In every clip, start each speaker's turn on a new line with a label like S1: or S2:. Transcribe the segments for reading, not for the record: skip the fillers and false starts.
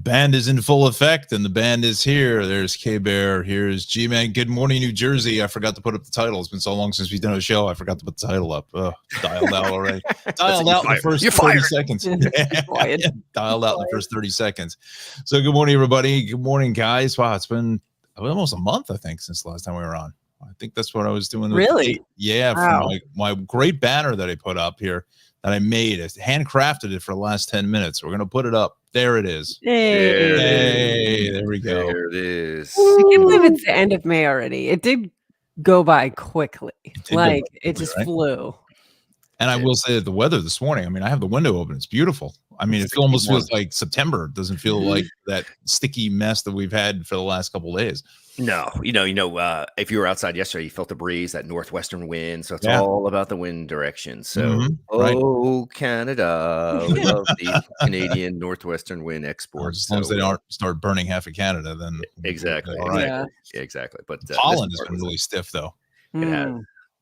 S1: band is in full effect, and the band is here. There's K-Bear. Here's G-Man. Good morning, New Jersey. I forgot to put up the title. It's been so long since we've done a show. I forgot to put the title up. Dialed out already. Dialed out in the first 30 seconds. Dialed out in the first 30 seconds. So good morning, everybody. Good morning, guys. Wow, it's been almost a month, I think, since the last time we were on. I think that's what I was doing.
S2: Really?
S1: Yeah, wow. For my great banner that I put up here that I made. I handcrafted it for the last 10 minutes. We're going to put it up. There it is.
S2: Hey,
S1: there we go.
S3: There it is.
S2: I can't believe it's the end of May already. It did go by quickly. It just flew.
S1: And I will say that the weather this morning, I mean, I have the window open. It's beautiful. I mean, it almost feels like September. It doesn't feel like that sticky mess that we've had for the last couple of days.
S3: No, if you were outside yesterday, you felt the breeze, that northwestern wind. So it's all about the wind direction. So, Canada, we love the Canadian northwestern wind exports.
S1: As long as they don't start burning half of Canada, then
S3: exactly.
S1: All right.
S3: Exactly. But
S1: pollen has been really stiff, though.
S3: It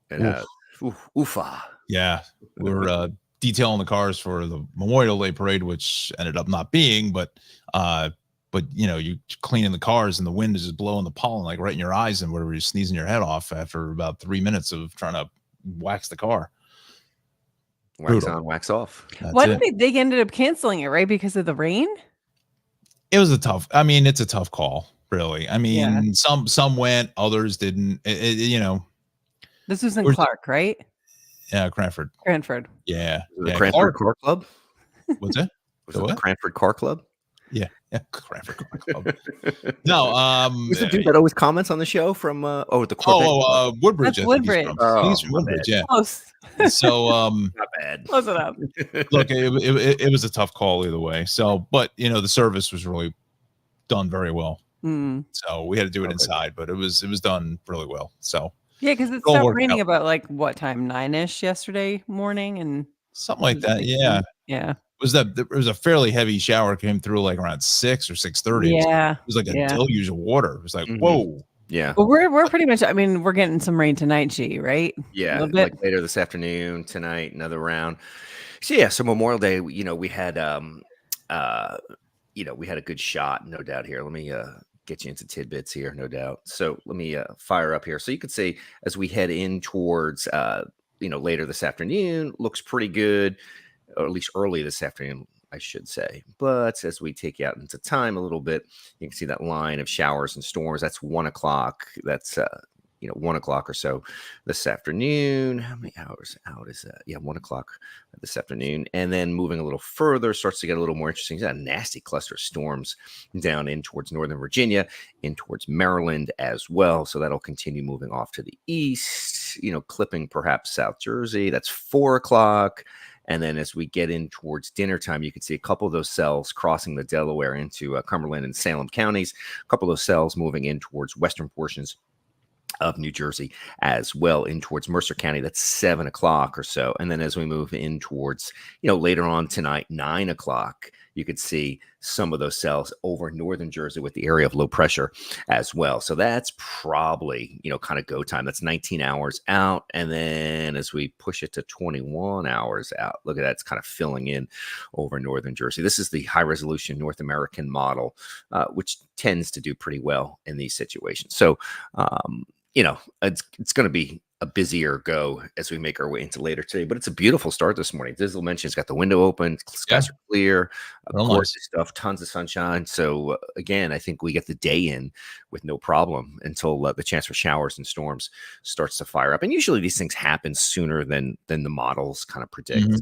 S3: has. Oofa.
S1: Yeah, we're detailing the cars for the Memorial Day parade, which ended up not being, but you cleaning the cars and the wind is just blowing the pollen like right in your eyes and whatever, you're sneezing your head off after about 3 minutes of trying to wax the car.
S3: Wax on, wax off.
S2: Why did they ended up canceling it, right? Because of the rain?
S1: It was it's a tough call, really. I mean, some went, others didn't.
S2: This was in Clark, right?
S1: Yeah, Cranford. Yeah.
S3: The Cranford Car Club?
S1: What's it?
S3: Was it the Cranford Car Club?
S1: Yeah, Cranford Car Club. No,
S3: was the dude that always comments on the show from the Corvette?
S1: Woodbridge.
S2: That's Woodbridge.
S1: He's from Woodbridge, yeah.
S2: Close.
S1: So
S3: not bad.
S2: Close enough.
S1: Look, it was a tough call either way. So, but the service was really done very well. So we had to do it inside, but it was done really well. So
S2: yeah, because it stopped raining about like what time? 9-ish yesterday morning, and
S1: something like that. Yeah. It was a fairly heavy shower, came through like around 6 or 6:30.
S2: Yeah.
S1: It was like a deluge of water. It was like, whoa.
S3: Yeah.
S2: Well, we're pretty much, I mean, we're getting some rain tonight, G, right?
S3: Yeah. Like later this afternoon, tonight, another round. So Memorial Day, we had we had a good shot, no doubt here. Let me get you into tidbits here, no doubt. So let me fire up here. So you could say as we head in towards later this afternoon, looks pretty good. Or at least early this afternoon, I should say. But as we take you out into time a little bit, you can see that line of showers and storms. That's 1 o'clock. That's 1 o'clock or so this afternoon. How many hours out is that? Yeah, 1 o'clock this afternoon. And then moving a little further, starts to get a little more interesting. Got a nasty cluster of storms down in towards Northern Virginia, in towards Maryland as well. So that'll continue moving off to the east, clipping perhaps South Jersey. That's 4 o'clock. And then as we get in towards dinner time, you can see a couple of those cells crossing the Delaware into Cumberland and Salem counties, a couple of those cells moving in towards western portions of New Jersey as well, in towards Mercer County. That's 7 o'clock or so. And then as we move in towards, later on tonight, 9 o'clock, you could see some of those cells over northern Jersey with the area of low pressure as well. So that's probably, kind of go time. That's 19 hours out. And then as we push it to 21 hours out, look at that. It's kind of filling in over northern Jersey. This is the high resolution North American model, which tends to do pretty well in these situations. So, it's going to be a busier go as we make our way into later today, but it's a beautiful start this morning. Dizzle mentioned it's got the window open, skies are clear, gorgeous stuff, tons of sunshine. So again, I think we get the day in with no problem until the chance for showers and storms starts to fire up. And usually these things happen sooner than the models kind of predict.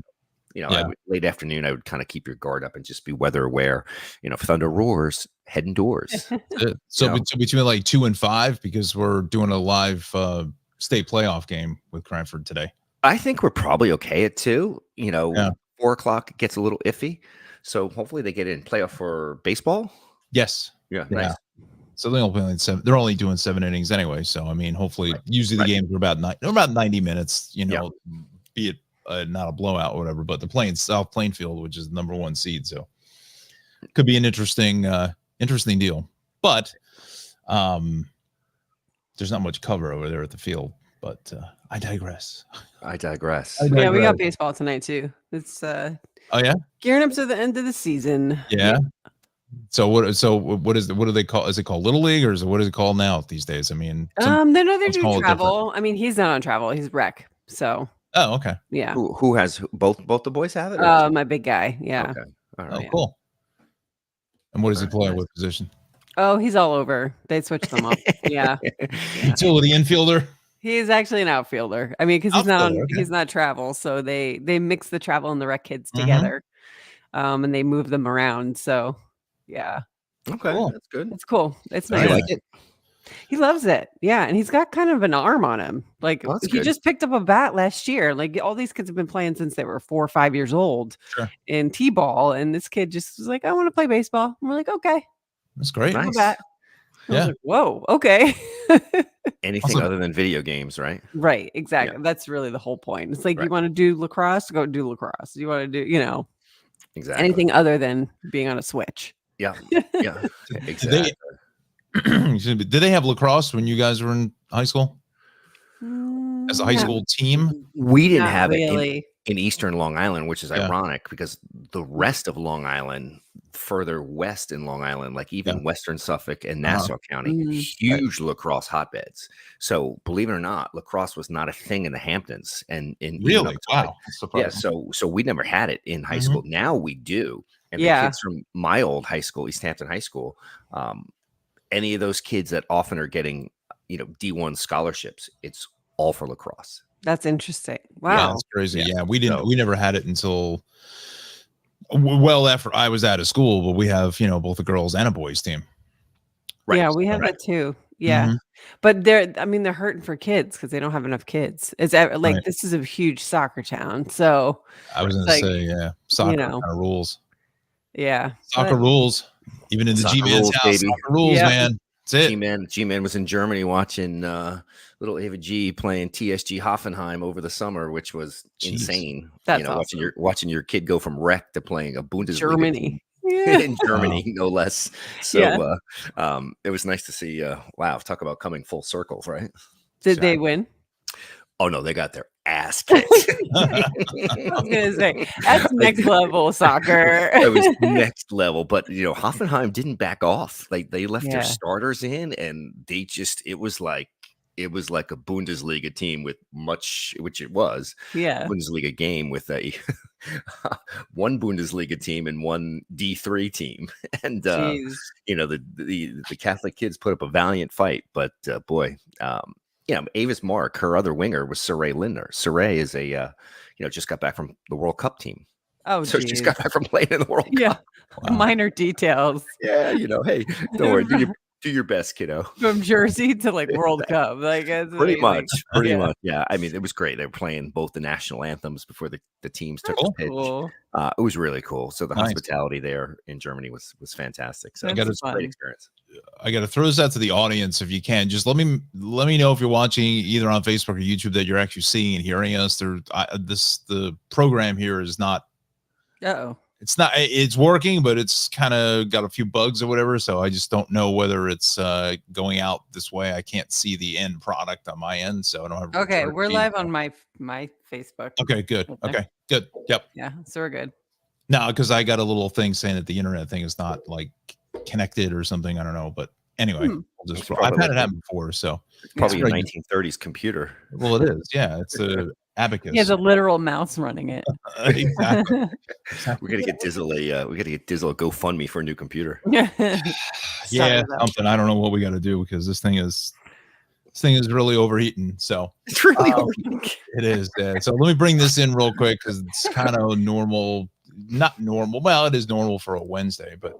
S3: Late afternoon, I would kind of keep your guard up and just be weather aware. If thunder roars, head indoors.
S1: So between like 2 and 5, because we're doing a live state playoff game with Cranford today.
S3: I think we're probably okay at 2. 4 o'clock gets a little iffy. So hopefully they get in playoff for baseball.
S1: Yes.
S3: Yeah. Nice.
S1: So they're only doing 7 innings anyway. So I mean, hopefully, usually the games are about 90 minutes. Be it not a blowout or whatever. But they're playing South Plainfield, which is the number 1 seed. So it could be an interesting deal. But there's not much cover over there at the field. But I digress.
S2: Yeah, we got baseball tonight too. It's
S1: oh yeah,
S2: gearing up to the end of the season.
S1: Yeah. So what do they call? Is it called Little League, or what is it called now these days? I mean,
S2: they
S1: let's
S2: do
S1: call it different.
S2: travel. I mean, he's not on travel. He's rec. So
S1: Oh, okay.
S2: yeah.
S3: Who has both the boys have it? Or
S2: My big guy. Yeah.
S3: okay. All
S1: Oh,
S3: right.
S1: cool. And what does he
S3: Alright,
S1: play?
S3: nice.
S1: What position?
S2: Oh, he's all over. They switch them up. Yeah.
S1: Utility infielder.
S2: He's actually an outfielder. I mean, because he's not
S1: Outfielder, okay.
S2: he's not travel, so they mix the travel and the rec kids
S1: Mhm.
S2: together, and they move them around. So, yeah,
S3: Okay,
S1: Cool.
S3: that's good.
S2: it's cool. It's
S1: Oh,
S3: Do
S2: nice.
S3: you
S1: yeah.
S3: like it?
S2: He loves it. Yeah, and he's got kind of an arm on him. Like
S3: Oh, that's
S2: he
S3: good.
S2: just picked up a bat last year. Like all these kids have been playing since they were 4 or 5 years old
S1: Sure.
S2: in t-ball, and this kid just was like, "I want to play baseball." And we're like, "Okay,
S1: That's great.
S3: Nice.
S2: have a bat." I was
S1: Yeah.
S2: like, "Whoa, okay."
S3: Anything
S1: Also-
S3: other than video games, right?
S2: Right, exactly. That's really the whole point. It's like you
S3: Right.
S2: want to do lacrosse, go do lacrosse. You want to do,
S3: Exactly.
S2: anything other than being on a Switch.
S3: Yeah. Yeah. Exactly.
S1: Excuse me, did they have lacrosse when you guys were in high school as a high
S2: Not-
S1: school team?
S3: We didn't
S2: not
S3: have it
S2: really.
S3: in Eastern Long Island, which is
S1: Yeah.
S3: ironic because the rest of Long Island, further west in Long Island, like even Western Suffolk and Nassau County,
S2: Mhm.
S3: huge lacrosse hotbeds. So believe it or not, lacrosse was not a thing in the Hamptons and in even
S1: Really?
S3: up to, like,
S1: Wow. That's
S3: yeah.
S1: surprising.
S3: So we never had it in high
S1: Mhm.
S3: school. Now we do. And the
S2: Yeah.
S3: kids from my old high school, East Hampton High School, any of those kids that often are getting, D1 scholarships, it's all for lacrosse.
S2: That's interesting.
S1: Yeah,
S2: Wow.
S1: that's crazy.
S3: Yeah.
S1: Yeah, we didn't.
S3: So-
S1: We never had it until well after I was out of school. But we have both a girls and a boys team.
S3: Right.
S2: Yeah, we have
S3: Right.
S2: that too. Yeah.
S1: Mhm.
S2: But they're hurting for kids because they don't have enough kids. It's like
S1: Right.
S2: this is a huge soccer town. So
S1: I was
S2: It's
S1: gonna
S2: like,
S1: say, yeah, soccer
S2: know,
S1: kind of rules.
S2: yeah.
S1: Soccer rules. Even in the
S3: Soccer
S1: G-Man's
S3: rules,
S1: house,
S3: baby.
S1: soccer rules,
S2: Yeah.
S1: man. That's it.
S3: G-Man was in Germany watching little Ava G playing TSG Hoffenheim over the summer, which was
S1: Jeez.
S3: insane.
S2: That's
S3: Watching your kid go from rec to playing a Bundesliga
S2: Germany.
S3: team
S2: Yeah.
S3: in Germany, no less. So
S2: Yeah.
S3: it was nice to see. Wow, talk about coming full circle, right?
S2: Did they win?
S3: Oh no, they got their ass kicked.
S2: I was gonna say that's next level soccer.
S3: It was next level, but Hoffenheim didn't back off. They left
S2: Yeah.
S3: their starters in, and it was like a Bundesliga team with which it was,
S2: Yeah.
S3: Bundesliga game with a one Bundesliga team and one D3 team, and
S2: Jeez.
S3: the Catholic kids put up a valiant fight, but boy, Avis Mark, her other winger was Saray Lindner. Saray is a just got back from the World Cup team.
S2: Oh,
S3: So she just
S2: geez.
S3: got back from playing in the World
S2: Yeah.
S3: Cup.
S1: Wow.
S2: Minor details
S3: Yeah, hey, don't worry, do your best, kiddo.
S2: from Jersey to like World Cup. Like it's
S3: Pretty
S2: amazing.
S3: much. Yeah. I mean, it was great. They were playing both the national anthems before the teams took
S1: Cool.
S3: the pitch.
S2: Cool.
S3: It was really cool. So the
S1: Nice.
S3: hospitality there in Germany was fantastic. So
S2: That's
S3: it was a
S2: fun.
S3: great experience.
S1: I got to throw this out to the audience if you can. Just let me know if you're watching either on Facebook or YouTube that you're actually seeing and hearing us. The program here is not.
S2: Uh-oh.
S1: It's working, but it's kind of got a few bugs or whatever. So I just don't know whether it's going out this way. I can't see the end product on my end, so I don't have.
S2: Okay,
S1: return
S2: we're
S1: feed.
S2: live on my Facebook.
S1: Okay, good.
S2: Okay.
S1: Okay, good. Yep.
S2: Yeah, so we're good.
S1: No, because I got a little thing saying that the internet thing is not like connected or something. I don't know, but anyway, I'll just.
S3: It's probably
S1: I've had
S3: like
S1: it happen before, so
S3: It's probably
S1: Yeah.
S3: a 1930s computer.
S1: well, it is. Yeah, it's a abacus.
S2: He has a literal mouse running it.
S1: Exactly.
S3: We got to get Dizzle a GoFundMe for a new computer.
S1: Yeah,
S2: Sorry about
S1: something. I don't know what we got to do because this thing is really overheating. So
S3: It's really
S1: it is. So let me bring this in real quick because it's kind of normal. Not normal. Well, it is normal for a Wednesday, but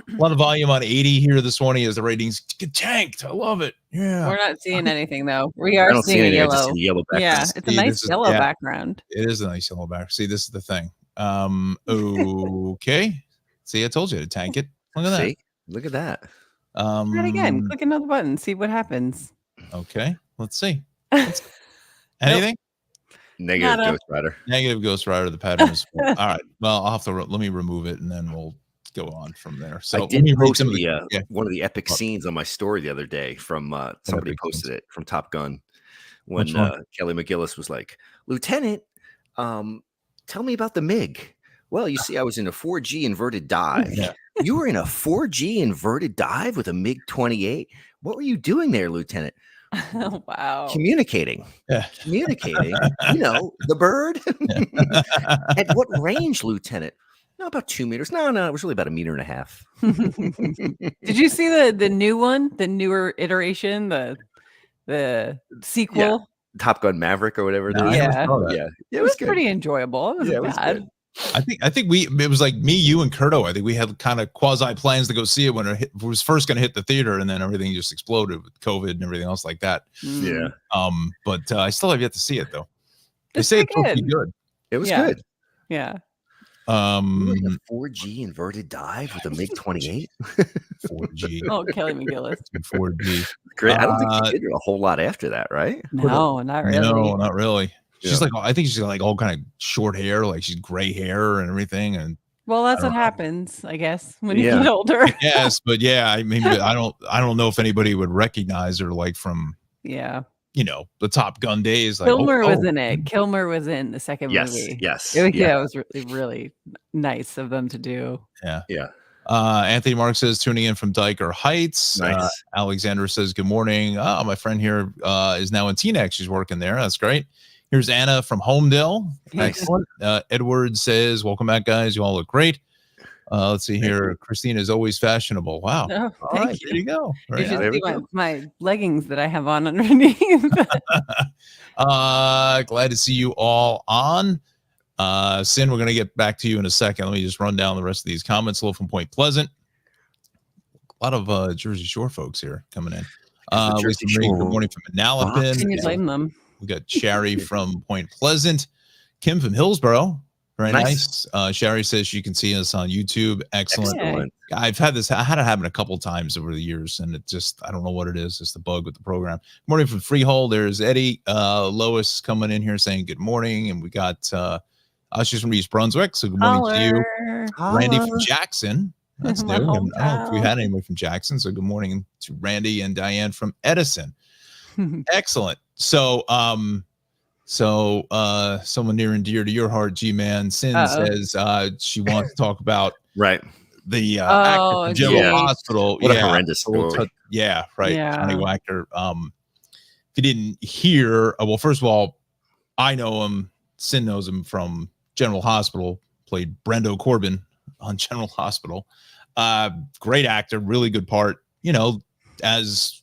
S1: a lot of volume on 80 here this morning as the ratings get tanked. I love it. Yeah.
S2: We're not seeing anything though. We
S3: I
S2: are
S3: don't see
S2: seeing a
S3: anything. I just
S2: yellow.
S3: see the yellow background.
S2: Yeah, it's a
S1: See,
S2: nice
S1: this is-
S2: yellow
S1: yeah.
S2: background.
S1: It is a nice yellow back. See, this is the thing. Okay. See, I told you to tank it. Look at that.
S3: See? Look at that.
S2: Try it again. Click another button. See what happens.
S1: Okay. Let's see. Anything?
S3: Negative
S2: Nada.
S3: Ghost Rider.
S1: Negative Ghost Rider. The pattern is all right. Well, I'll have to let me remove it and then we'll go on from there. So
S3: I
S1: let
S3: did
S1: me read
S3: post
S1: some of the
S3: one of the epic
S1: What?
S3: scenes on my story the other day from somebody
S1: epic
S3: posted
S1: scenes?
S3: it from Top Gun when
S1: Which one?
S3: Kelly McGillis was like, Lieutenant, tell me about the MiG. Well, you see, I was in a 4G inverted dive.
S1: Yeah.
S3: You were in a 4G inverted dive with a MiG-28. What were you doing there, Lieutenant?
S2: Wow.
S3: Communicating.
S1: Yeah.
S3: Communicating. The bird. At what range, Lieutenant? No, about 2 meters. No, it was really about 1.5 meters.
S2: Did you see the new one, the newer iteration, the sequel?
S3: Top Gun Maverick or whatever it
S1: No,
S3: is.
S1: I never
S2: Yeah.
S1: saw that.
S3: Yeah,
S2: It was pretty enjoyable. It wasn't
S3: Yeah, it was
S2: bad.
S3: good.
S1: I think it was like me, you, and Curto. I think we had kind of quasi plans to go see it when it was first going to hit the theater, and then everything just exploded with COVID and everything else like that.
S3: Yeah,
S1: But I still have yet to see it though. They
S2: It's
S1: say it's
S2: pretty
S1: supposed to be good.
S3: it was
S2: Yeah.
S3: good.
S2: Yeah.
S3: You were in a 4G inverted dive with a MiG-28.
S1: 4G,
S2: Oh, Kelly McGillis.
S1: 4G.
S3: Great. I don't think she did a whole lot after that, right?
S2: No, not really.
S1: No, not really. She's
S3: Yeah.
S1: like, I think she's got like all kind of short hair, like she's gray hair and everything. And
S2: Well, that's
S1: I
S2: what
S1: don't know.
S2: happens, I guess, when you
S3: Yeah.
S2: get older.
S1: yes, but yeah, I mean, but I don't know if anybody would recognize her like from
S2: Yeah.
S1: the Top Gun days. Like
S2: Kilmer was in it. Kilmer was in the second
S3: Yes,
S2: movie.
S3: yes,
S2: It was,
S3: yeah.
S2: it was really, really nice of them to do.
S3: Yeah.
S1: Anthony Mark says tuning in from Diker Heights.
S3: Nice.
S1: Alexander says good morning. My friend here is now in Teaneck. She's working there. That's great. Here's Anna from Homedale.
S3: Nice.
S1: Excellent. Edward says, welcome back, guys. You all look great. Let's see here. Christina is always fashionable. Wow.
S2: Oh,
S1: All
S2: thank
S1: right,
S2: you.
S1: there you go.
S2: You
S1: Right.
S2: should
S3: there we
S2: see
S3: go.
S2: my leggings that I have on underneath.
S1: Glad to see you all on. Sin, we're going to get back to you in a second. Let me just run down the rest of these comments. Hello from Point Pleasant. A lot of Jersey Shore folks here coming in.
S3: The
S1: Lisa
S3: Jersey
S1: Marie,
S3: Shore
S1: good morning from Manalapan.
S2: Can you blame them?
S1: We got Sherry from Point Pleasant. Kim from Hillsboro. Very
S3: Nice.
S1: nice. Sherry says she can see us on YouTube. Excellent.
S3: Excellent.
S1: I had it happen a couple times over the years, and it just, I don't know what it is. It's the bug with the program. Good morning from Freehold. There's Eddie. Lois coming in here saying good morning. And we got she's from East Brunswick. So good morning to you. Randy from Jackson. That's
S2: My
S1: new. And I don't know if we
S2: hometown.
S1: had anyone from Jackson. So good morning to Randy and Diane from Edison. Excellent. So someone near and dear to your heart, G-Man, Sin says she wants to talk about
S3: Right.
S1: the
S2: Oh,
S1: actor from General
S3: yeah.
S1: Hospital.
S3: What a horrendous
S1: So we'll
S3: story.
S1: right.
S2: Yeah.
S1: Johnny Wachter. If you didn't hear, well, first of all, I know him. Sin knows him from General Hospital. Played Brendo Corbin on General Hospital. Great actor, really good part. As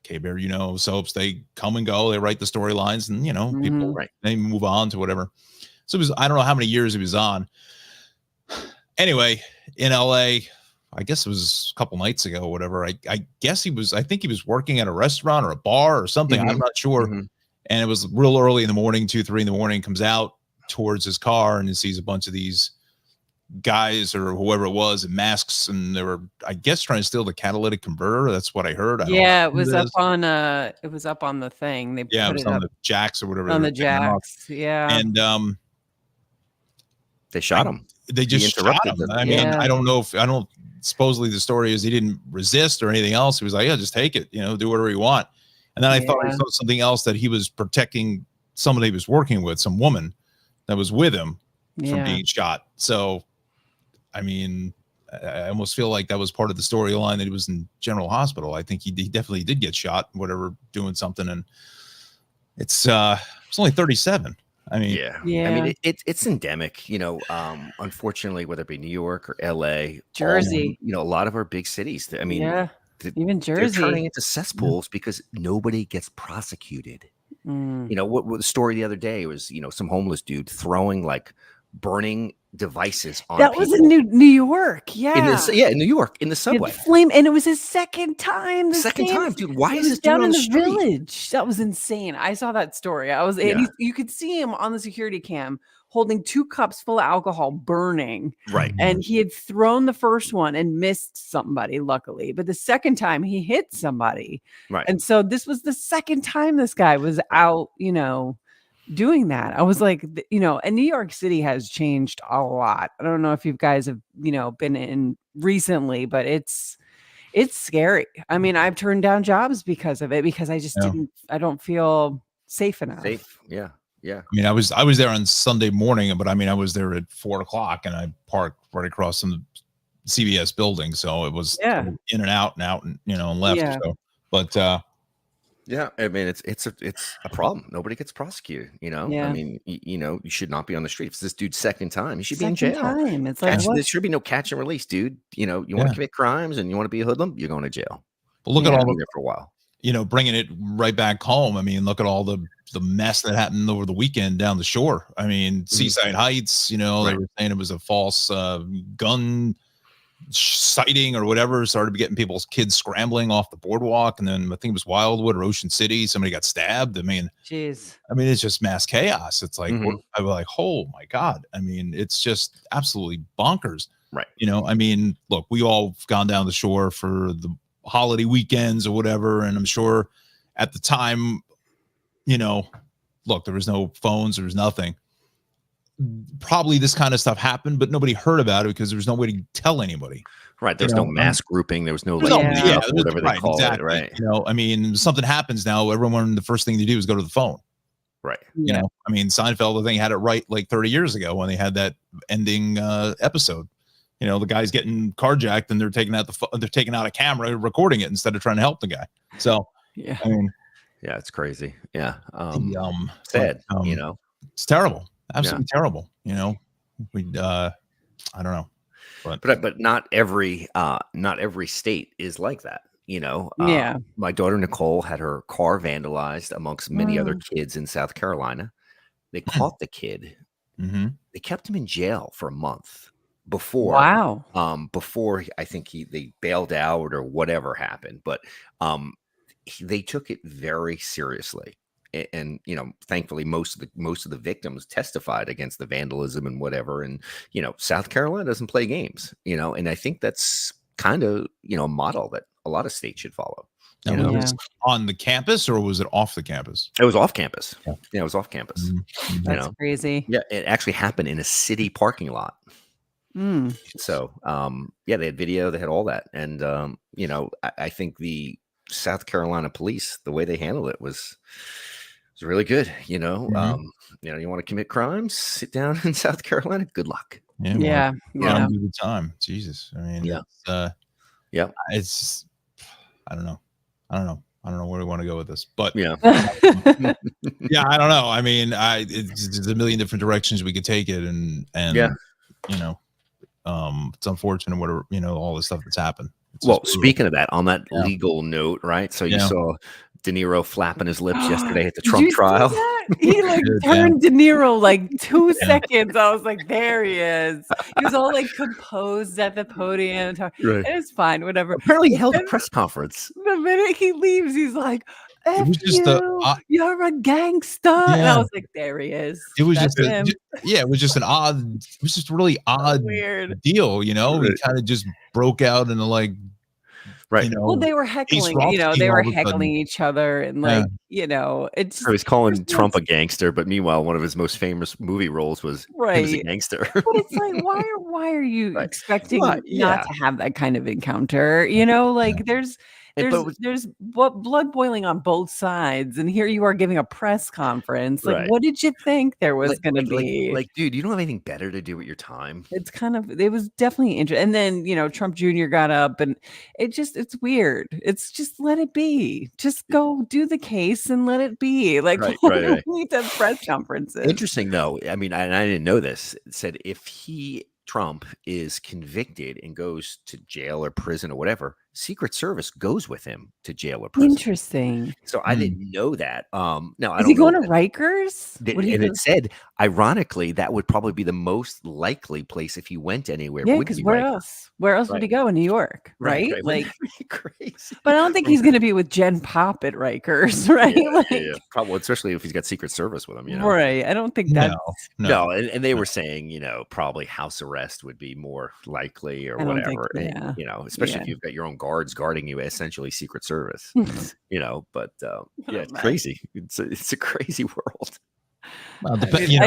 S1: K-Bear, soaps, they come and go. They write the storylines, and people
S3: Right.
S1: they move on to whatever. So it was, I don't know how many years he was on. Anyway, in LA, I guess it was a couple nights ago, or whatever. I guess I think he was working at a restaurant or a bar or something. I'm not sure.
S3: Mhm.
S1: And it was real early in the morning, 2, 3 in the morning, comes out towards his car and he sees a bunch of these guys or whoever it was in masks, and they were, I guess, trying to steal the catalytic converter. That's what I heard. I don't know
S2: Yeah,
S1: who
S2: it was
S1: it
S2: up
S1: is.
S2: on it was up on the thing. They
S1: Yeah, it
S2: put
S1: was
S2: it
S1: on
S2: up
S1: the jacks or whatever. they
S2: on
S1: were
S2: the
S1: taking off.
S2: jacks. Yeah.
S1: And
S3: They shot him.
S1: they just shot
S3: interrupted
S1: him.
S3: them.
S1: I mean,
S2: Yeah.
S1: I don't supposedly the story is he didn't resist or anything else. He was like, yeah, just take it, do whatever you want. And then I thought I
S2: Yeah.
S1: saw something else, that he was protecting somebody he was working with, some woman that was with him from
S2: Yeah.
S1: being shot. So, I mean, I almost feel like that was part of the storyline, that he was in General Hospital. I think he definitely did get shot, whatever, doing something. And it's only 37. I mean,
S3: Yeah.
S2: Yeah.
S3: I mean, it's endemic, unfortunately, whether it be New York or LA,
S2: Jersey.
S3: a lot of our big cities. I mean,
S2: yeah.
S3: th-
S2: Even
S3: they're turning
S2: Jersey.
S3: into cesspools because nobody gets prosecuted.
S2: Mm.
S3: What the story the other day was, some homeless dude throwing like burning devices on
S2: That was in
S3: people
S2: New York. Yeah.
S3: in New York in the
S2: Yeah, the
S3: subway.
S2: flame, and it was his second time.
S3: Second time, dude. Why
S2: It
S3: is
S2: was
S3: this dude
S2: down
S3: on
S2: in
S3: the
S2: the
S3: street?
S2: village. That was insane. I saw that story. And
S3: Yeah.
S2: you could see him on the security cam holding 2 cups full of alcohol burning.
S3: Right.
S2: And he had thrown the first one and missed somebody, luckily. But the second time he hit somebody.
S3: Right.
S2: And so this was the second time this guy was out, doing that. I was like, and New York City has changed a lot. I don't know if you guys have, been in recently, but it's scary. I mean, I've turned down jobs because of it, because I just
S1: Yeah.
S2: I don't feel safe enough.
S3: Safe. Yeah. Yeah.
S1: I mean, I was there on Sunday morning, but I mean, I was there at 4:00 and I parked right across from the CBS building, so it was
S2: Yeah.
S1: in and out and and left.
S2: Yeah.
S1: So, but
S3: Yeah, I mean it's a problem. Nobody gets prosecuted. I
S2: Yeah.
S3: mean, you should not be on the street. If it's this dude's second time, he should be in
S2: Second
S3: jail.
S2: time. It's like, what?
S3: There should be no catch and release, dude. You want
S1: Yeah.
S3: to commit crimes and you want to be a hoodlum, you're going to jail.
S1: but look
S2: Yeah.
S1: at all
S3: Be
S1: the,
S3: there for a while.
S1: bringing it right back home. I mean, look at all the mess that happened over the weekend down the shore. I mean, Seaside Heights, they
S3: Right.
S1: were saying it was a false gun sighting or whatever, started getting people's kids scrambling off the boardwalk. And then I think it was Wildwood or Ocean City. Somebody got stabbed. I mean,
S2: Jeez.
S1: it's just mass chaos. It's like,
S3: Mhm.
S1: I was like, oh my God. I mean, it's just absolutely bonkers.
S3: Right.
S1: I mean, look, we all have gone down the shore for the holiday weekends or whatever. And I'm sure at the time, look, there was no phones, there was nothing. Probably this kind of stuff happened, but nobody heard about it because there was no way to tell anybody.
S3: Right. There's no mass grouping. There was no
S1: There's no-
S3: like
S2: Yeah.
S3: whatever they
S1: right,
S3: call
S1: exactly.
S3: it. Right.
S1: I mean, something happens now. Everyone, the first thing they do is go to the phone.
S3: Right.
S2: Yeah.
S1: I mean, Seinfeld, I think, had it right like 30 years ago when they had that ending episode. The guy's getting carjacked and they're taking out a camera, recording it instead of trying to help the guy. So,
S2: Yeah.
S1: I mean,
S3: Yeah, it's crazy. Yeah.
S1: sad.
S3: Sad.
S1: It's terrible, absolutely terrible. We, I don't know,
S3: But not every state is like that.
S2: Yeah.
S3: My daughter Nicole had her car vandalized amongst many other
S2: Mm.
S3: kids in South Carolina. They caught the kid.
S1: Mhm.
S3: They kept him in jail for a month before.
S2: Wow.
S3: Before I think they bailed out or whatever happened, but they took it very seriously. And thankfully most of the victims testified against the vandalism and whatever. And South Carolina doesn't play games. And I think that's kind of a model that a lot of states should follow.
S1: Now,
S3: You know?
S1: was it on the campus or was it off the campus?
S3: It was off campus.
S1: Yeah.
S3: Yeah, it was off campus.
S1: Mhm.
S2: That's crazy.
S3: Yeah, it actually happened in a city parking lot.
S2: Mm.
S3: So, yeah, they had video, they had all that. And, I think the South Carolina police, the way they handled it was really good. You want to commit crimes, sit down in South Carolina. Good luck.
S1: Yeah. well,
S2: Yeah. Yeah.
S1: Have a good time. Jesus. I mean,
S3: Yeah.
S1: yeah. It's, I don't know. I don't know where we want to go with this, but
S3: Yeah.
S1: yeah, I don't know. I mean, it's a million different directions we could take it, and
S3: Yeah.
S1: it's unfortunate whatever all the stuff that's happened. It's
S3: Well,
S1: just brutal.
S3: speaking of that, on that
S1: Yeah.
S3: legal note, right? So you
S1: Yeah.
S3: saw De Niro flapping his lips yesterday at the
S2: Did
S3: Trump
S2: you see
S3: trial.
S2: that? He like
S1: Dude, yeah.
S2: turned De Niro like 2
S1: Yeah.
S2: seconds. I was like, there he is. He was all like composed at the podium.
S3: Right.
S2: It's fine, whatever.
S3: Apparently, he held a
S2: Then
S3: press conference.
S2: the minute he leaves, he's like, F
S1: was just
S2: you, you're a gangster. And I
S1: Yeah.
S2: was like, there he is.
S1: It was
S2: That's
S1: just
S2: him.
S1: it was just it was just a really odd
S2: Weird.
S1: deal, He
S3: Right.
S1: kind of just broke out into like,
S3: Right.
S2: Well, they were heckling,
S1: Rothstein
S2: they were
S1: all of a sudden.
S2: heckling each other and
S1: Yeah.
S2: like, it's
S3: So he's calling
S2: there's no
S3: Trump a gangster, but meanwhile, one of his most famous movie roles was he was a
S2: right.
S3: gangster.
S2: But it's like, why are you
S3: Right.
S2: expecting
S3: Well,
S2: not
S3: yeah.
S2: to have that kind of encounter? Like there's
S3: But it was-
S2: there's what blood boiling on both sides, and here you are giving a press conference. Like,
S3: Right.
S2: what did you think there was
S3: like,
S2: going to
S3: like,
S2: be?
S3: like, dude, you don't have anything better to do with your time.
S2: It was definitely interesting. And then Trump Jr. got up, and it's weird. It's just let it be. Just go do the case and let it be. Like,
S3: Right,
S2: why
S3: right,
S2: do
S3: right.
S2: we need to have press conferences?
S3: Interesting, though. I mean, and I didn't know this. It said if Trump is convicted and goes to jail or prison or whatever, Secret Service goes with him to jail or prison.
S2: Interesting.
S3: So I didn't know that. Now I
S2: Is
S3: don't
S2: he going
S3: know
S2: to
S3: that-
S2: Rikers? Would he
S3: and
S2: go-
S3: it said, ironically, that would probably be the most likely place if he went anywhere.
S2: Yeah,
S3: would
S2: because
S3: be
S2: where
S3: Rikers.
S2: else? Where else would he
S3: Right.
S2: go in New York? Right?
S3: Wouldn't
S2: Like,
S3: that be crazy.
S2: but I don't think he's going to be with Jen Pop at Rikers, right?
S3: Yeah,
S2: Like,
S3: yeah. Probably, especially if he's got Secret Service with him.
S2: right. I don't think that's.
S3: No, and they were saying, probably house arrest would be more likely or
S2: I don't think-
S3: whatever. And,
S2: yeah.
S3: especially
S2: Yeah.
S3: if you've got your own guards guarding you, essentially Secret Service. But yeah, it's
S2: man.
S3: crazy. It's a crazy world.
S1: Well,
S2: I mean,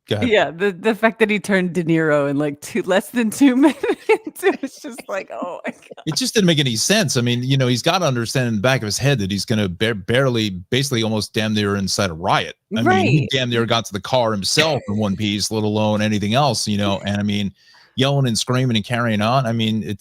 S1: go ahead.
S2: Yeah, the fact that he turned De Niro in like less than 2 minutes, it was just like, oh my god.
S1: It just didn't make any sense. I mean, he's got to understand in the back of his head that he's going to barely, basically almost damn near inside a riot. I mean, he
S2: Right.
S1: damn near got to the car himself in one piece, let alone anything else, And I mean, yelling and screaming and carrying on. I mean,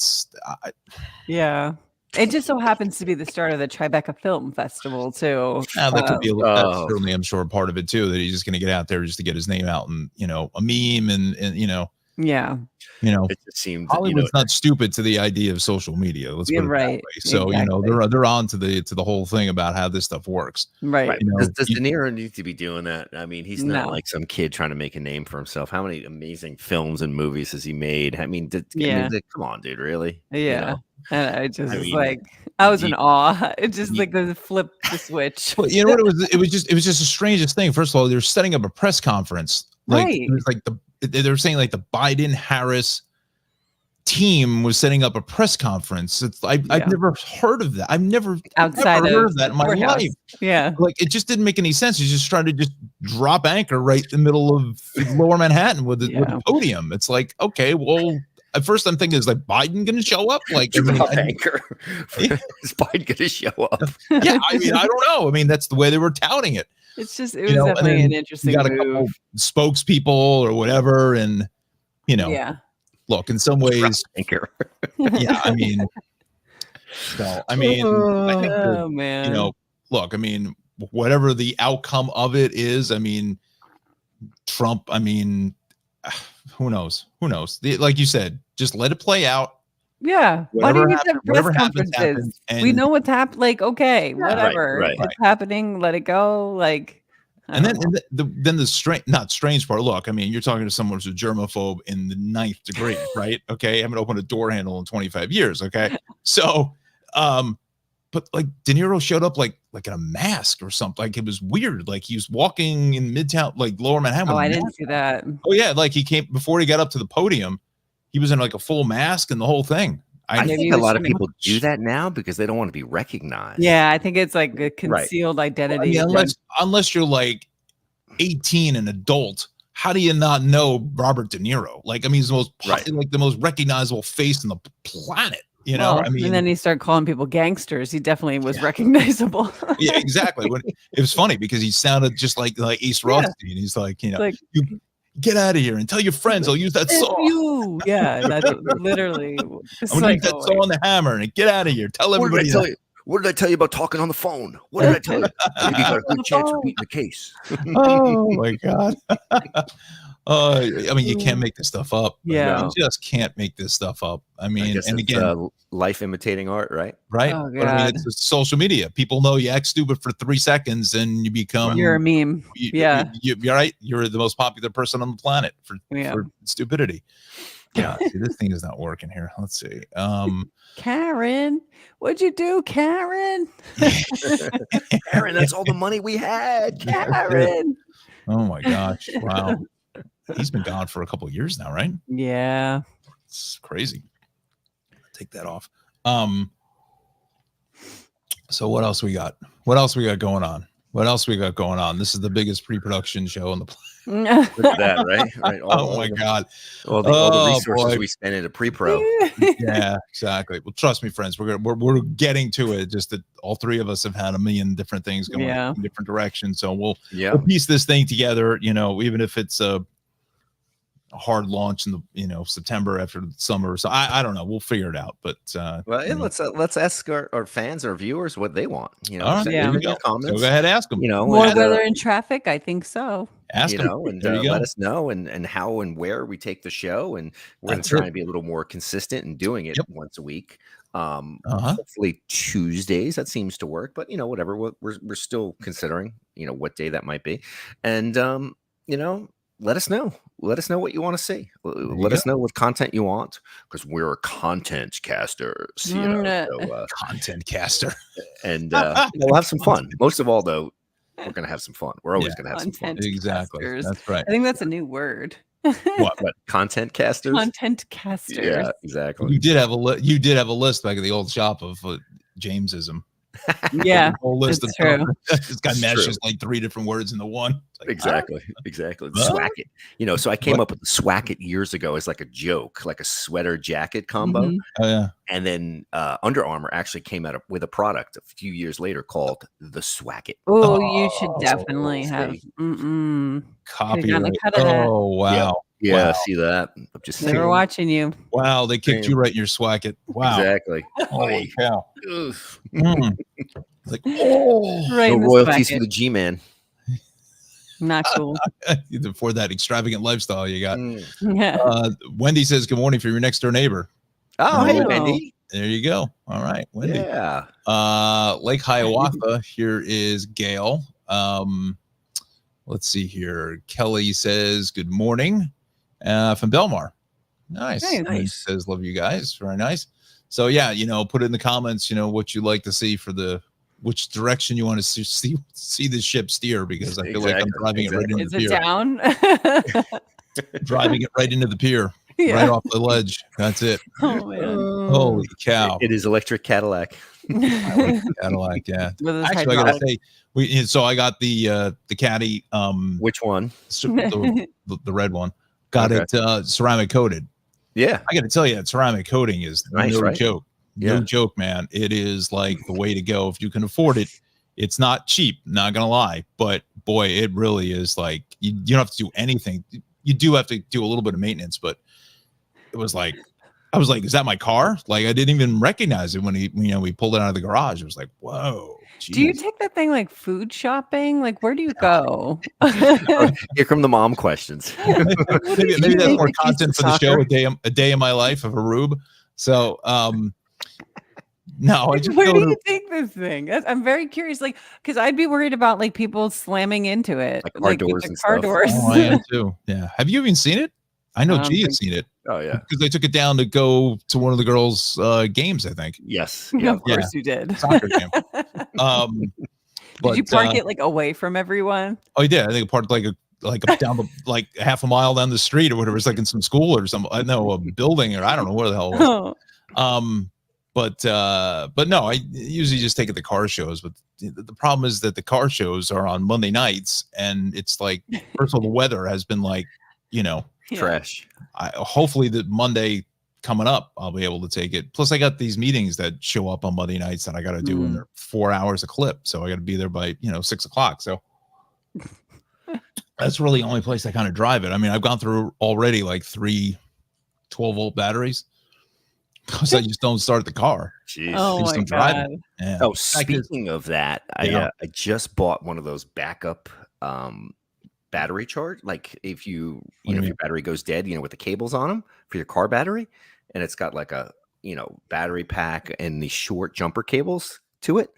S2: Yeah. It just so happens to be the start of the Tribeca Film Festival too.
S1: that could be that's
S3: Oh.
S1: certainly, I'm sure, part of it too, that he's just going to get out there just to get his name out and, a meme and
S2: Yeah.
S3: It just seemed
S1: Hollywood's not stupid to the idea of social media. Let's put
S2: You're
S1: it that
S2: right.
S1: way. So,
S2: Exactly.
S1: they're on to the whole thing about how this stuff works.
S2: Right.
S3: Does De Niro need to be doing that? I mean, he's not
S2: No.
S3: like some kid trying to make a name for himself. How many amazing films and movies has he made? I mean, come on, dude, really?
S2: Yeah. And I just
S3: I mean,
S2: like I was in awe. It just like the flip the switch.
S1: Well, you know what it was just the strangest thing. First of all, they're setting up a press conference. Like
S2: Right.
S1: it was like they're saying like the Biden Harris team was setting up a press conference. I've never heard of that. I've never
S2: Outside
S1: heard
S2: of
S1: of that in my
S2: courthouse.
S1: life.
S2: Yeah.
S1: Like it just didn't make any sense. You just tried to just drop anchor right in the middle of Lower Manhattan with the podium. It's like, okay, well, at first I'm thinking, is like Biden going to show up? Like,
S3: anchor. Is Biden going to show up?
S1: Yeah, I mean, I don't know. I mean, that's the way they were touting it.
S2: It's just it was definitely an interesting
S1: you got
S2: move.
S1: a couple spokespeople or whatever, and look, in some ways,
S3: anchor.
S1: Yeah, I mean, so I think that,
S2: man.
S1: Look, I mean, whatever the outcome of it is, I mean, Trump, I mean, who knows? Like you said, just let it play out.
S2: Yeah. Why do you need to press
S1: happens,
S2: conferences? We know what's happening. Like, okay, whatever.
S3: Right.
S2: It's happening. Let it go. Like,
S1: and then the not strange part. Look, I mean, you're talking to someone who's a germaphobe in the 9th degree, right? Okay, I haven't opened a door handle in 25 years. Okay, so, but like De Niro showed up like in a mask or something. Like it was weird. Like he was walking in Midtown, like Lower Manhattan.
S2: Oh, I didn't see that.
S1: Oh yeah, like he came before he got up to the podium. He was in like a full mask and the whole thing.
S3: I think a lot of people do that now because they don't want to be recognized.
S2: Yeah, I think it's like a concealed identity.
S1: I mean, unless you're like 18, an adult, how do you not know Robert De Niro? Like, I mean, he's the most like the most recognizable face on the planet. You know, I mean,
S2: and then he started calling people gangsters. He definitely was recognizable.
S1: Yeah, exactly. It was funny because he sounded just like Ace Rothstein. He's like, you get out of here and tell your friends I'll use that saw.
S2: Yeah, that's literally.
S1: I'm gonna use that saw on the hammer and get out of here. Tell everybody.
S3: What did I tell you about talking on the phone? What did I tell you? You got a good chance of beating the case.
S1: Oh my God. I mean, you can't make this stuff up.
S2: Yeah,
S1: you just can't make this stuff up. I mean,
S3: and again, life imitating art, right?
S1: Right.
S2: Oh,
S1: but I mean, it's social media. People know you act stupid for 3 seconds and you become.
S2: You're a meme.
S1: You're right. You're the most popular person on the planet for stupidity. Yeah. See, this thing is not working here. Let's see.
S2: Karen, what'd you do, Karen?
S3: Karen, that's all the money we had.
S2: Karen.
S1: Oh my gosh! Wow. He's been gone for a couple of years now, right?
S2: Yeah.
S1: It's crazy. Take that off. So what else we got? What else we got going on? This is the biggest pre-production show on the planet.
S3: Look at that, right?
S1: Oh my God.
S3: All the resources we spend in a pre-pro.
S1: Yeah, exactly. Well, trust me, friends, we're getting to it. Just that all 3 of us have had a million different things going in different directions. So we'll piece this thing together, even if it's a hard launch in the September after the summer. So I don't know. We'll figure it out. But
S3: let's ask our fans, our viewers, what they want.
S1: All right,
S3: in the comments.
S1: So go ahead, ask them.
S2: More weather and traffic. I think so.
S1: Ask them.
S3: And let us know and how and where we take the show, and we're going to try and be a little more consistent in doing it once a week. Hopefully Tuesdays. That seems to work. But whatever. We're still considering what day that might be, and let us know. Let us know what you want to see. Let us know what content you want, because we're content casters.
S1: Content caster,
S3: and we'll have some fun. Most of all, though, we're gonna have some fun. We're always gonna have some fun.
S1: Exactly.
S2: Casters.
S1: That's right.
S2: I think that's a new word.
S3: What content casters?
S2: Content casters.
S3: Yeah, exactly.
S1: You did have a list back at the old shop of Jamesism.
S2: Yeah,
S1: whole list
S2: it's
S1: of
S2: true.
S1: This guy meshes like 3 different words into one. Like,
S3: exactly. Swacket. So I came up with the Swacket years ago as like a joke, like a sweater jacket combo.
S2: Mhm.
S1: Oh yeah.
S3: And then Under Armour actually came out with a product a few years later called the Swacket.
S2: Oh, you should definitely have
S1: Copy.
S2: Cut of that.
S1: Oh wow.
S3: Yeah,
S1: Wow.
S3: see that? I'm just
S2: They were watching you.
S1: Wow, they kicked you right in your swacket. Wow.
S3: Exactly.
S1: Holy cow.
S3: Oof.
S1: Mm. Like, oh,
S2: Right
S3: No
S2: in the
S3: royalties
S2: swacket.
S3: for the G-Man.
S2: Not cool.
S1: for that extravagant lifestyle you got.
S3: Mm.
S2: Yeah.
S1: Wendy says, good morning for your next door neighbor.
S3: Oh, hey,
S2: Oh.
S3: Wendy.
S1: There you go. All right, Wendy.
S3: Yeah.
S1: Lake Hiawatha, here is Gail. Let's see here. Kelly says, good morning from Belmar. Nice.
S2: Nice.
S1: And says, love you guys. Very nice. So yeah, put in the comments, what you'd like to see for which direction you want to see the ship steer, because I feel like I'm driving it right into
S2: Is
S1: the
S2: it
S1: pier.
S2: down?
S1: Driving it right into the pier,
S2: Yeah.
S1: right off the ledge. That's it.
S2: Oh man.
S1: Holy cow.
S3: It is electric Cadillac.
S1: Cadillac, yeah.
S2: With his
S1: Actually, I gotta
S2: hydraulic.
S1: say, so I got the Caddy,
S3: Which one?
S1: the red one. Got it ceramic coated.
S3: Yeah.
S1: I got to tell you, that ceramic coating is
S3: Nice,
S1: no
S3: right?
S1: joke.
S3: Yeah.
S1: No joke, man. It is like the way to go if you can afford it. It's not cheap, not gonna lie, but boy, it really is like you don't have to do anything. You do have to do a little bit of maintenance, but it was like I was like, is that my car? Like I didn't even recognize it when we pulled it out of the garage. It was like, whoa.
S2: Do you
S1: geez.
S2: take that thing like food shopping? Like where do you go?
S3: Here come the mom questions.
S1: maybe that's
S2: take
S1: more
S2: the kids
S1: content
S2: to
S1: for the show.
S2: soccer?
S1: A day in my life of a rube. So no, I just
S2: Where
S1: go
S2: do
S1: to
S2: you take this thing? I'm very curious, like, because I'd be worried about like people slamming into it,
S3: Like car doors
S2: the
S3: and
S2: car
S3: stuff.
S2: doors.
S1: Oh, I am too. Yeah. Have you even seen it? I know G has seen it
S3: Oh, yeah.
S1: because they took it down to go to one of the girls' games, I think.
S3: Yes.
S2: Yeah,
S3: Yeah.
S2: of course you did.
S1: Soccer game.
S2: Did you park it like away from everyone?
S1: Oh, yeah. I think it parked like down the like half a mile down the street or whatever. It's like in some school or some I know a building or I don't know where the hell it was.
S2: Oh,
S1: But no, I usually just take it to car shows. But the problem is that the car shows are on Monday nights, and it's like first of all, the weather has been like,
S2: yeah.
S3: Trash.
S1: hopefully the Monday coming up, I'll be able to take it. Plus, I got these meetings that show up on Monday nights that I got to do, and they're 4 hours a clip, so I got to be there by 6 o'clock. So that's really the only place I kind of drive it. I mean, I've gone through already like 3 12-volt batteries because I just don't start the car.
S3: Jeez.
S2: Oh
S1: Just
S2: my
S1: don't drive
S2: god.
S1: it. Yeah.
S3: Oh, speaking of that,
S1: Yeah.
S3: I just bought one of those backup battery charge. Like if
S1: What do you
S3: if
S1: mean?
S3: your battery goes dead, with the cables on them for your car battery, and it's got like a battery pack and the short jumper cables to it.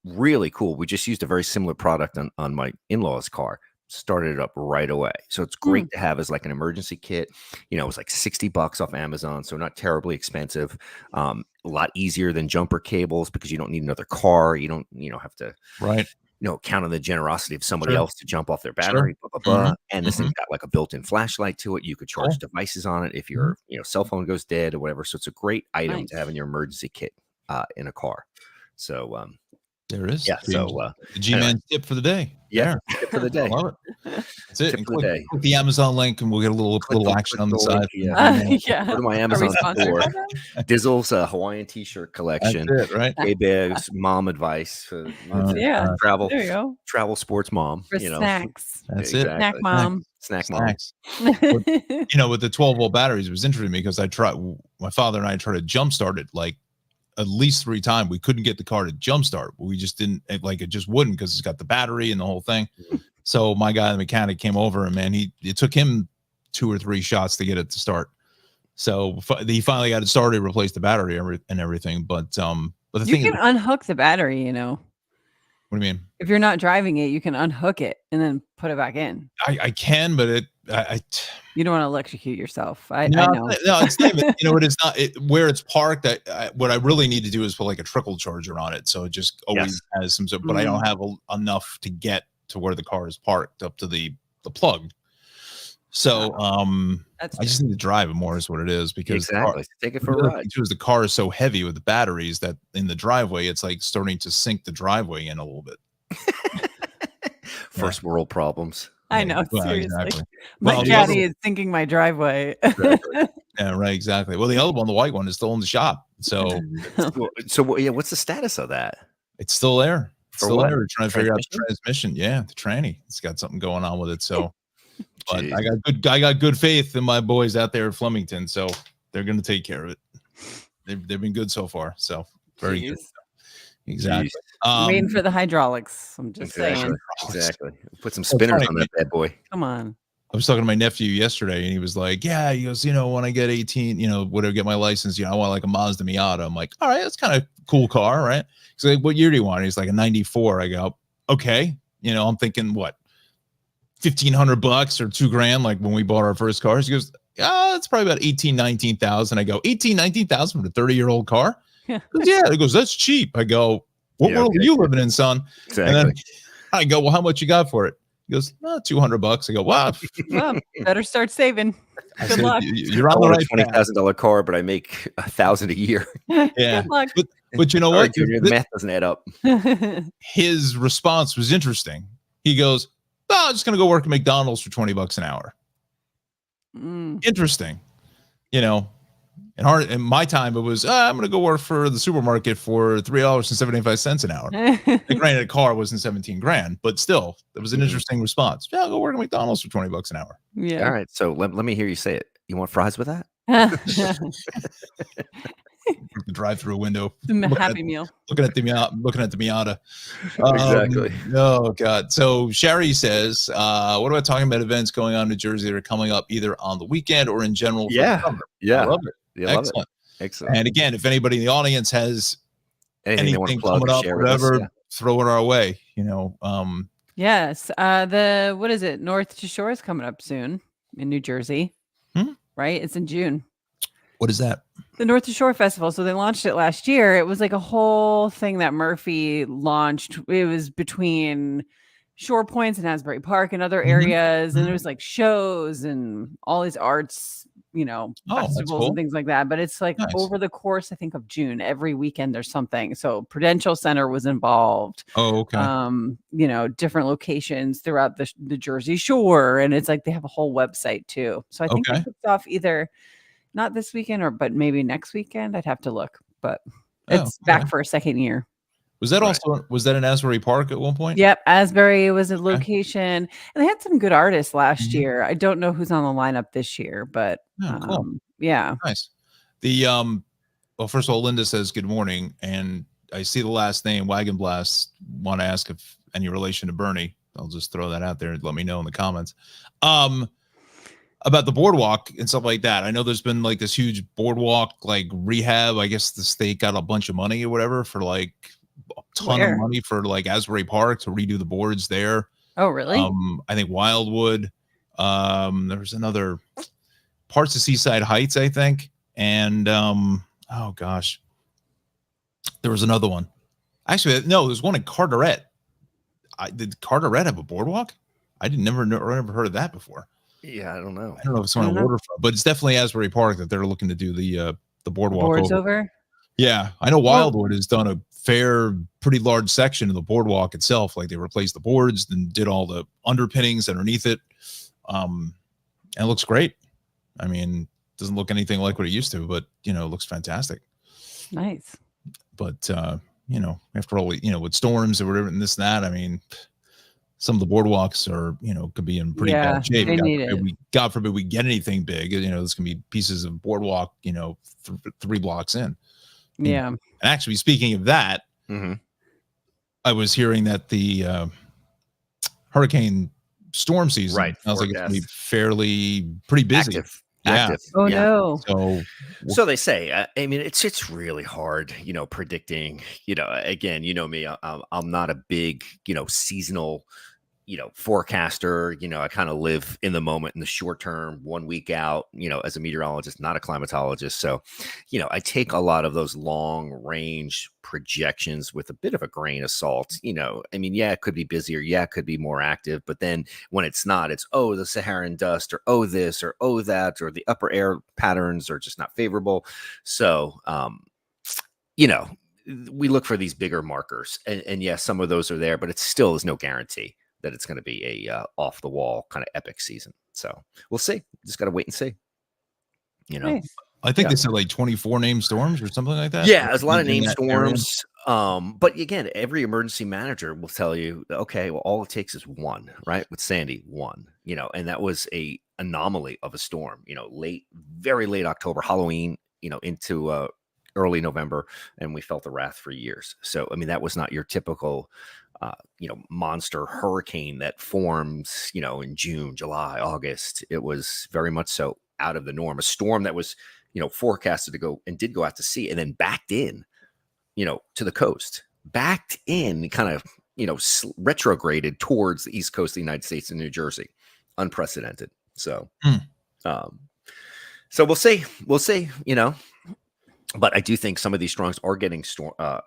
S3: Really cool. We just used a very similar product on my in-laws' car. Started it up right away. So it's great to have as like an emergency kit. It was like $60 off Amazon, so not terribly expensive. A lot easier than jumper cables because you don't need another car. You don't have to
S1: Right.
S3: count on the generosity of somebody
S1: Sure.
S3: else to jump off their battery. Blah, blah, blah. And this thing's got like a built-in flashlight to it. You could charge devices on it if your cell phone goes dead or whatever. So it's a great item to have in your emergency kit in a car. So
S1: There it is.
S3: yeah. So
S1: The G-Man tip for the day.
S3: yeah,
S1: There.
S3: tip for the
S1: I
S3: day.
S1: love it. That's it.
S3: Tip
S1: And
S3: for the day.
S1: click the Amazon link, and we'll get a little action on the
S3: Click
S1: side.
S3: link,
S2: Yeah.
S3: Go to my
S2: Are we
S3: Amazon
S2: sponsored
S3: store.
S2: by them?
S3: Dizzle's Hawaiian t-shirt collection.
S1: That's it, right?
S3: K-Bag's mom advice for
S2: Yeah.
S3: travel
S2: There you go.
S3: travel sports mom.
S2: For snacks.
S1: That's it.
S2: Snack mom.
S3: Snack mom.
S1: Snacks. With the 12-volt batteries, it was interesting to me because my father and I tried to jumpstart it like at least 3 times. We couldn't get the car to jumpstart. We just didn't it just wouldn't because it's got the battery and the whole thing. So my guy, the mechanic, came over and man, it took him 2 or 3 shots to get it to start. So he finally got it started, replaced the battery and everything. But the
S2: You
S1: thing
S2: can
S1: is,
S2: unhook the battery,
S1: what do you mean?
S2: If you're not driving it, you can unhook it and then put it back in.
S1: I can, but
S2: You don't want to electrocute yourself. I
S1: no,
S2: know.
S1: no, it's not even, what it's not where it's parked. What I really need to do is put like a trickle charger on it, so it just always has some. But I don't have enough to get to where the car is parked up to the plug. So I just need to drive it more is what it is because
S3: Exactly. Take it for a
S1: the other
S3: ride.
S1: thing, too, is the car is so heavy with the batteries that in the driveway it's like starting to sink the driveway in a little bit.
S3: First world problems.
S2: I know.
S1: Well,
S2: Seriously.
S1: exactly.
S2: My
S1: Well, the
S2: caddy
S1: other-
S2: is sinking my driveway.
S1: Yeah, right, exactly. Well, the other one, the white one, is still in the shop, so
S3: So what's the status of that?
S1: it's still there. It's
S3: For
S1: still
S3: what?
S1: there. We're trying to figure out the transmission. Yeah, the tranny. It's got something going on with it. So But
S3: Jeez.
S1: I got good faith in my boys out there at Flemington, so they're going to take care of it. They've been good so far, so very good.
S2: Jeez.
S1: Exactly.
S2: Waiting for the hydraulics. I'm just saying.
S3: Exactly. Put some spinners on that bad boy.
S2: Come on.
S1: I was talking to my nephew yesterday, and he was like, "Yeah," he goes, when I get 18, when I get my license, I want like a Mazda Miata. I'm like, all right, that's kind of cool car, right? He's like, what year do you want? He's like a 94. I go, okay. I'm thinking what, $1,500 or $2,000, like when we bought our first cars. He goes, yeah, it's probably about 19,000. I go, 19,000 for a 30-year-old car? Yeah. He goes, that's cheap. I go, what world are you living in, son?
S3: Exactly.
S1: And then I go, well, how much you got for it? He goes, $200. I go, wow.
S2: Well, better start saving. Good luck.
S1: You're on the right
S3: $20,000 car, but I make $1,000 a year.
S1: Yeah.
S2: Good luck.
S1: But you know what?
S3: Junior, the math doesn't add up.
S1: His response was interesting. He goes, I'm just going to go work at McDonald's for $20 an hour. Interesting. In my time, it was, I'm going to go work for the supermarket for $3.75 an hour. Granted, a car wasn't $17,000, but still, it was an interesting response. Yeah, I'll go work at McDonald's for $20 an hour.
S2: Yeah.
S3: All right. So let me hear you say it. You want fries with that?
S1: The drive-through window.
S2: Happy Meal.
S1: Looking at the Miata.
S3: Exactly.
S1: Oh God. So Sherry says, what about talking about events going on in New Jersey that are coming up either on the weekend or in general?
S3: Yeah.
S1: I love it.
S3: Yeah,
S1: Excellent.
S3: Excellent.
S1: And again, if anybody in the audience has anything
S3: plug,
S1: coming up, whatever, throw it our way.
S2: Yes. What is it? North to Shore is coming up soon in New Jersey. Right? It's in June.
S1: What is that?
S2: The North to Shore Festival. So they launched it last year. It was like a whole thing that Murphy launched. It was between Shore Points and Asbury Park and other areas. And there was like shows and all these arts, festivals and things like that. But it's like over the course, I think, of June, every weekend there's something. So Prudential Center was involved.
S1: Oh, okay.
S2: Different locations throughout the Jersey Shore. And it's like they have a whole website too. So I think it kicks off either not this weekend but maybe next weekend. I'd have to look, but it's back for a second year.
S1: Was that was that in Asbury Park at one point?
S2: Yep. Asbury was a location, and they had some good artists last year. I don't know who's on the lineup this year, but
S1: cool.
S2: Yeah.
S1: Nice. Well, first of all, Linda says good morning, and I see the last name Wagon Blast. Want to ask if any relation to Bernie. I'll just throw that out there and let me know in the comments. About the boardwalk and stuff like that. I know there's been like this huge boardwalk like rehab. I guess the state got a bunch of money or whatever for like a ton of money for like Asbury Park to redo the boards there.
S2: Oh, really?
S1: I think Wildwood. There was another parts of Seaside Heights, I think. And oh gosh. There was another one. Actually, no, there's one in Carteret. Did Carteret have a boardwalk? I never heard of that before.
S3: Yeah, I don't know.
S1: I don't know if it's on a waterfront, but it's definitely Asbury Park that they're looking to do the boardwalk
S2: boards over.
S1: Yeah, I know Wildwood has done a pretty large section of the boardwalk itself. Like they replaced the boards and did all the underpinnings underneath it. And it looks great. I mean, it doesn't look anything like what it used to, but it looks fantastic.
S2: Nice.
S1: But after all, with storms or whatever and this and that, I mean, some of the boardwalks are, could be in pretty bad shape. God forbid we get anything big. This can be pieces of boardwalk, 3 blocks in.
S2: Yeah.
S1: And actually, speaking of that, I was hearing that the hurricane storm season sounds like it's going to be pretty busy.
S3: Active.
S2: Oh no.
S3: So they say. I mean, it's really hard, predicting. Again, me. I'm not a big, seasonal, forecaster. I kind of live in the moment, in the short term, 1 week out. As a meteorologist, not a climatologist. So, I take a lot of those long range projections with a bit of a grain of salt. I mean, yeah, it could be busier. Yeah, it could be more active. But then when it's not, it's the Saharan dust, or this, or that, or the upper air patterns are just not favorable. So, we look for these bigger markers, and yes, some of those are there, but it still is no guarantee that it's going to be a off the wall kind of epic season. So we'll see. Just got to wait and see.
S2: Nice.
S1: I think they said like 24 named storms or something like that.
S3: Yeah, there's a lot of named storms. But again, every emergency manager will tell you, okay, well, all it takes is one, right? With Sandy, one. and that was a anomaly of a storm, very late October, Halloween, into early November, and we felt the wrath for years. So, I mean, that was not your typical, monster hurricane that forms, in June, July, August. It was very much so out of the norm. A storm that was, forecasted to go and did go out to sea and then backed in, to the coast, backed in, kind of, retrograded towards the East Coast of the United States and New Jersey. Unprecedented. So, so we'll see, but I do think some of these storms are getting stronger.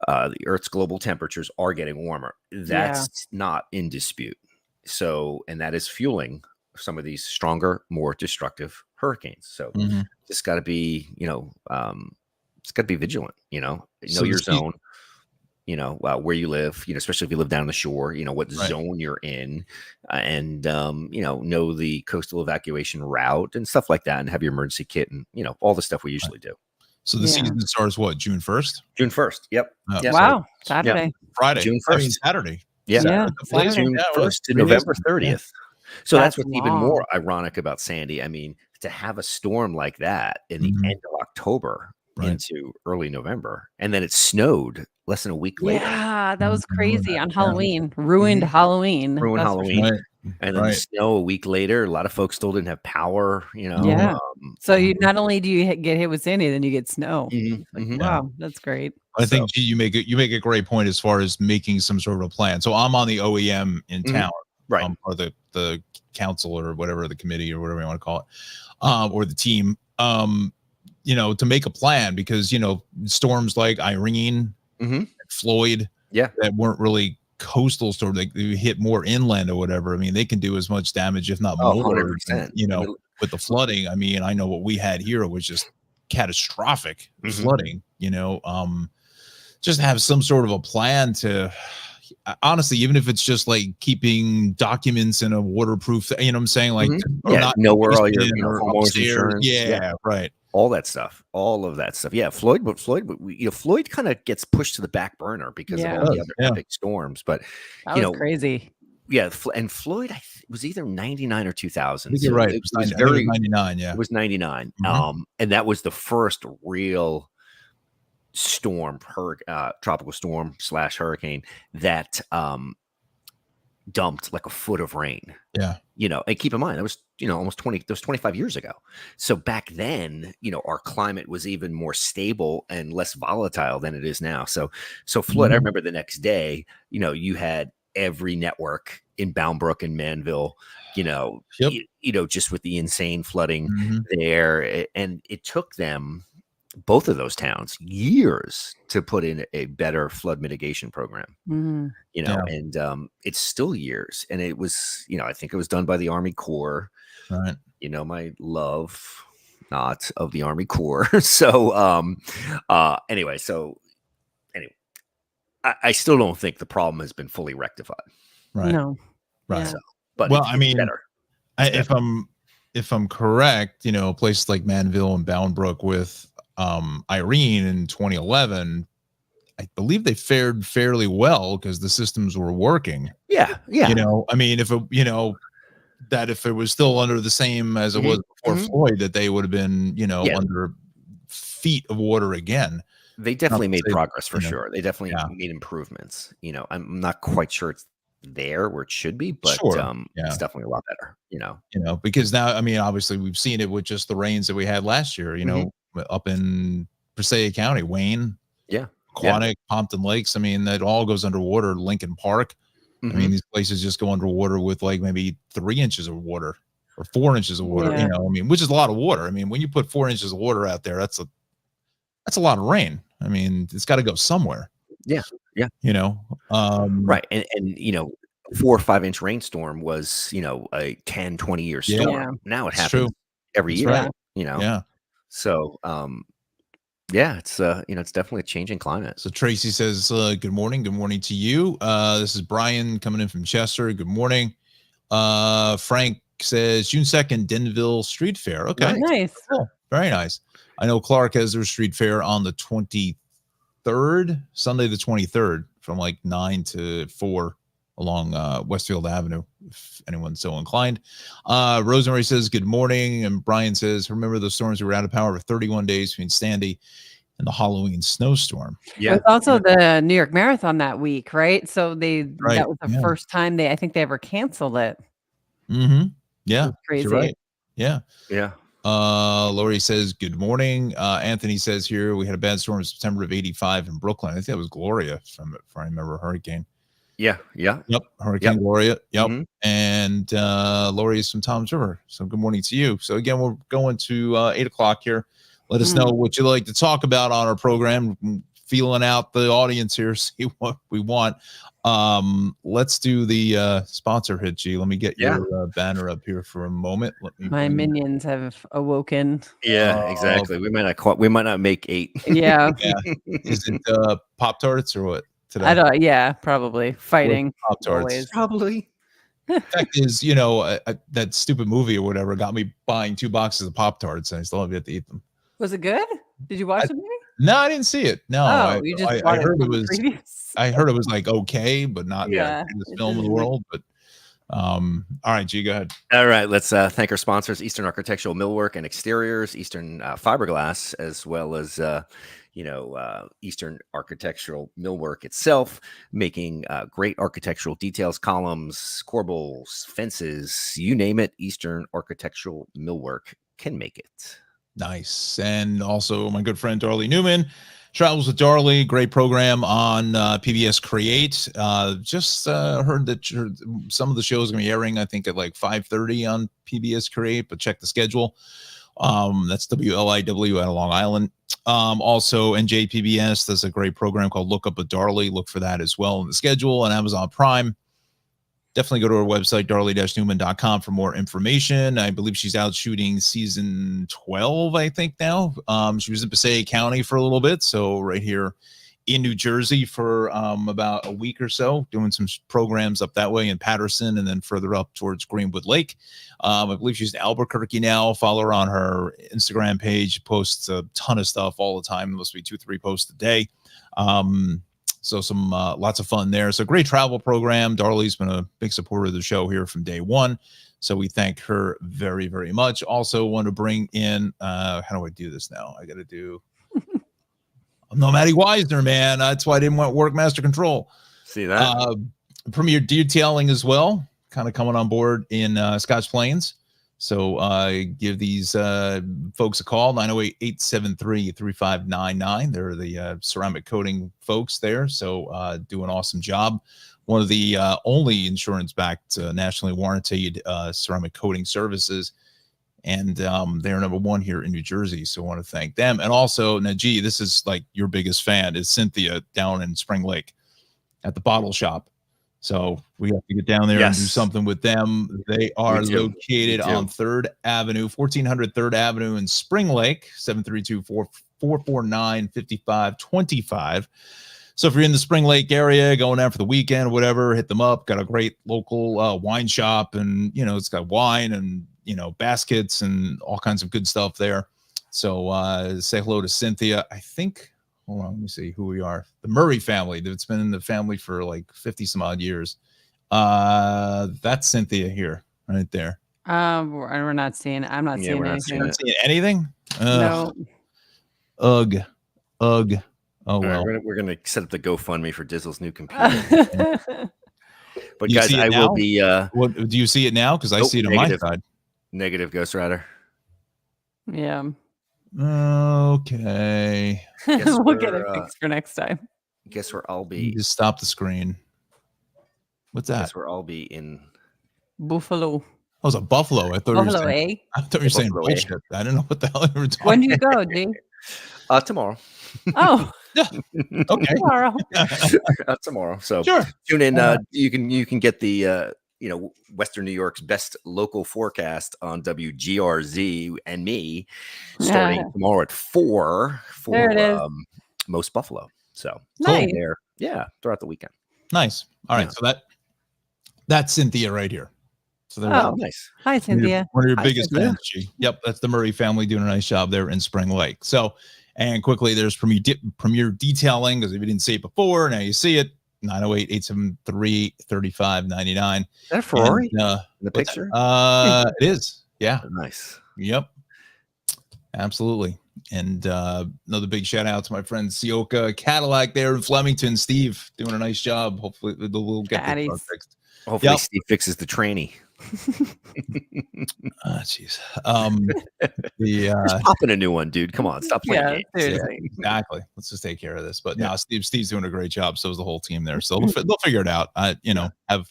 S3: The Earth's global temperatures are getting warmer. That's not in dispute. So, and that is fueling some of these stronger, more destructive hurricanes. So just got to be, it's got to be vigilant, know your zone, where you live, especially if you live down the shore, what zone you're in, and, know the coastal evacuation route and stuff like that, and have your emergency kit and, all the stuff we usually do.
S1: So the season starts what, June 1st?
S3: June 1st. Yep.
S2: Wow. Saturday.
S1: Friday.
S3: June 1st.
S1: Saturday.
S3: Yeah.
S2: Saturday.
S3: June 1st to November 30th. So that's what's even more ironic about Sandy. I mean, to have a storm like that in the end of October into early November, and then it snowed less than a week later.
S2: Yeah, that was crazy on Halloween. Ruined Halloween.
S3: Ruined Halloween.
S1: Right.
S3: And then the snow a week later. A lot of folks still didn't have power,
S2: Yeah. So you not only do you get hit with Sandy, then you get snow. Wow, that's great.
S1: I think you make a great point as far as making some sort of a plan. So I'm on the OEM in town,
S3: right?
S1: Or the council or whatever, the committee or whatever you want to call it, or the team. To make a plan, because storms like Irene, Floyd, that weren't really coastal storms, like they hit more inland or whatever. I mean, they can do as much damage, if not more.
S3: 100%.
S1: With the flooding. I mean, I know what we had here was just catastrophic flooding. Just have some sort of a plan to. Honestly, even if it's just like keeping documents in a waterproof, what I'm saying, like
S3: know where all your homeowners insurance,
S1: right,
S3: all that stuff, all of that stuff. Yeah, Floyd kind of gets pushed to the back burner because of all the other epic storms. But
S2: that was crazy.
S3: Yeah, and Floyd was either 99 or 2000.
S1: You're right.
S3: It was very
S1: 99. Yeah,
S3: it was 99. And that was the first real storm, tropical storm / hurricane that dumped like a foot of rain.
S1: Yeah.
S3: And keep in mind, that was, almost 25 years ago. So back then, our climate was even more stable and less volatile than it is now. So Floyd, I remember the next day, you had every network in Bound Brook and Manville, just with the insane flooding there. And it took them, both of those towns, years to put in a better flood mitigation program, and it's still years. And it was, I think it was done by the Army Corps,
S1: right?
S3: My love not of the Army Corps. So, anyway, I still don't think the problem has been fully rectified.
S1: Right.
S2: No.
S1: Right.
S2: Yeah.
S3: So, but
S1: I mean,
S3: better.
S1: If I'm correct, places like Manville and Bound Brook with Irene in 2011, I believe they fared fairly well because the systems were working.
S3: Yeah.
S1: I mean, if it was still under the same as it was before Floyd, that they would have been, under feet of water again.
S3: They definitely made progress for sure. They definitely made improvements. I'm not quite sure it's there where it should be, but it's definitely a lot better.
S1: Because now, I mean, obviously we've seen it with just the rains that we had last year. Up in Passaic County, Wayne, Quantick, Pompton Lakes. I mean, that all goes underwater. Lincoln Park. I mean, these places just go underwater with like maybe 3 inches of water or 4 inches of water.
S2: Yeah.
S1: I mean, which is a lot of water. I mean, when you put 4 inches of water out there, that's a lot of rain. I mean, it's got to go somewhere.
S3: Yeah.
S1: Right.
S3: And 4 or 5 inch rainstorm was, a 10, 20 year storm.
S2: Yeah.
S3: Now it
S1: That's
S3: happens
S1: true.
S3: every
S1: That's
S3: year,
S1: right. Yeah.
S3: So, it's it's definitely a changing climate.
S1: So Tracy says, good morning. Good morning to you. This is Brian coming in from Chester. Good morning. Frank says June 2nd, Denville Street Fair. Okay.
S2: Nice.
S1: Cool. Very nice. I know Clark has their street fair on the 23rd, Sunday the 23rd, from like 9 to 4 along Westfield Avenue, if anyone's so inclined. Rosemary says, good morning. And Brian says, remember the storms we were out of power for 31 days between Sandy and the Halloween snowstorm.
S2: It was also the New York Marathon that week, right? So that was the first time I think they ever canceled it.
S1: Mm-hmm. Yeah.
S2: Crazy.
S1: You're right. Yeah.
S3: Yeah.
S1: Lori says, good morning. Anthony says here, we had a bad storm in September of 85 in Brooklyn. I think that was Gloria, if I remember, hurricane.
S3: Yeah.
S1: Yep. Hurricane Gloria. Yep. Mm-hmm. And Lori is from Tom's River. So good morning to you. So again, we're going to 8 o'clock here. Let us know what you'd like to talk about on our program. Feeling out the audience here, see what we want. Let's do the sponsor hit, G. Let me get your banner up here for a moment.
S2: My minions have awoken.
S3: Yeah, exactly. We might not make 8.
S2: Yeah.
S1: Is it Pop-Tarts or what today?
S2: I don't. Yeah, probably fighting
S1: Pop-Tarts.
S3: Probably.
S1: The fact is, that stupid movie or whatever got me buying 2 boxes of Pop-Tarts, and I still have yet to eat them.
S2: Was it good? Did you watch the movie?
S1: No, I didn't see it. No,
S2: I
S1: heard it was. I heard it was like okay, but not the best film in the world. But all right, G, go ahead.
S3: All right, let's thank our sponsors: Eastern Architectural Millwork and Exteriors, Eastern Fiberglass, as well as Eastern Architectural Millwork itself, making great architectural details, columns, corbels, fences, you name it. Eastern Architectural Millwork can make it.
S1: Nice. And also my good friend Darley Newman, Travels with Darley, great program on PBS Create. Just heard that some of the shows are going to be airing, I think, at like 5:30 on PBS Create, but check the schedule. That's WLIW out of Long Island. Also, NJPBS does a great program called Look Up with Darley. Look for that as well in the schedule, and Amazon Prime. Definitely go to our website, darley-newman.com, for more information. I believe she's out shooting season 12, I think, now. She was in Passaic County for a little bit, so right here in New Jersey for about a week or so, doing some programs up that way in Patterson and then further up towards Greenwood Lake. I believe she's in Albuquerque now. Follow her on her Instagram page. Posts a ton of stuff all the time. There must be 2-3 posts a day. So some lots of fun there. So great travel program. Darley's been a big supporter of the show here from day one. So we thank her very, very much. Also want to bring in, how do I do this now? I got to do, I'm no Matty Weisner, man. That's why I didn't want Workmaster Control.
S3: See that?
S1: Premier Detailing as well, kind of coming on board in Scotch Plains. So give these folks a call, 908-873-3599. They're the ceramic coating folks there. So do an awesome job. One of the only insurance-backed, nationally warranted ceramic coating services. And they're number one here in New Jersey. So I want to thank them. And also, Najee, this is like your biggest fan, is Cynthia down in Spring Lake at the bottle shop. So we have to get down there and do something with them. They are located on 3rd Avenue, 1400 3rd Avenue in Spring Lake, 732-449-5525. So if you're in the Spring Lake area, going out for the weekend or whatever, hit them up. Got a great local wine shop, and, it's got wine and, baskets and all kinds of good stuff there. So say hello to Cynthia. I think, hold on, let me see who we are. The Murray family. That's been in the family for like 50 some odd years. That's Cynthia here, right there.
S2: We're not seeing. I'm not seeing anything.
S1: Not seeing anything.
S2: No.
S1: Ugh. Oh well.
S3: We're gonna set up the GoFundMe for Dizzle's new computer. But guys, I will be.
S1: What do you see it now? Because I see it on my side.
S3: Negative, Ghost Rider.
S2: Yeah.
S1: Okay.
S2: We'll get it fixed for next time.
S3: Guess where I'll be.
S1: Just stop the screen. What's that?
S3: Guess where I'll be in
S2: Buffalo.
S1: Oh, it's a Buffalo. I thought
S2: Buffalo,
S1: you were saying, I thought you were saying bullshit. I don't know what the hell you were talking.
S2: When do you go, G?
S3: Tomorrow.
S2: Oh.
S1: Okay.
S2: Tomorrow.
S3: Tomorrow. So
S1: sure.
S3: Tune in. You can get the Western New York's best local forecast on WGRZ and me starting tomorrow at 4 for Most Buffalo. So
S2: nice.
S3: There, throughout the weekend.
S1: Nice. All right. So that's Cynthia right here. So
S3: nice.
S2: Hi, Cynthia.
S1: One of your biggest fans, G. Yep, that's the Murray family doing a nice job there in Spring Lake. So, and quickly, there's Premier Detailing, because if you didn't see it before, now you see it. 908-873-3599.
S3: Is that a Ferrari
S1: And,
S3: in the picture?
S1: it is. Yeah.
S3: Nice.
S1: Yep. Absolutely. And another big shout out to my friend Sioka Cadillac there in Flemington. Steve doing a nice job. Hopefully we'll get the car fixed.
S3: Hopefully Steve fixes the tranny.
S1: Jeez.
S3: Just popping a new one, dude. Come on, stop playing games.
S1: Yeah, exactly. Let's just take care of this. But no, Steve's doing a great job. So is the whole team there. So they'll figure it out. Have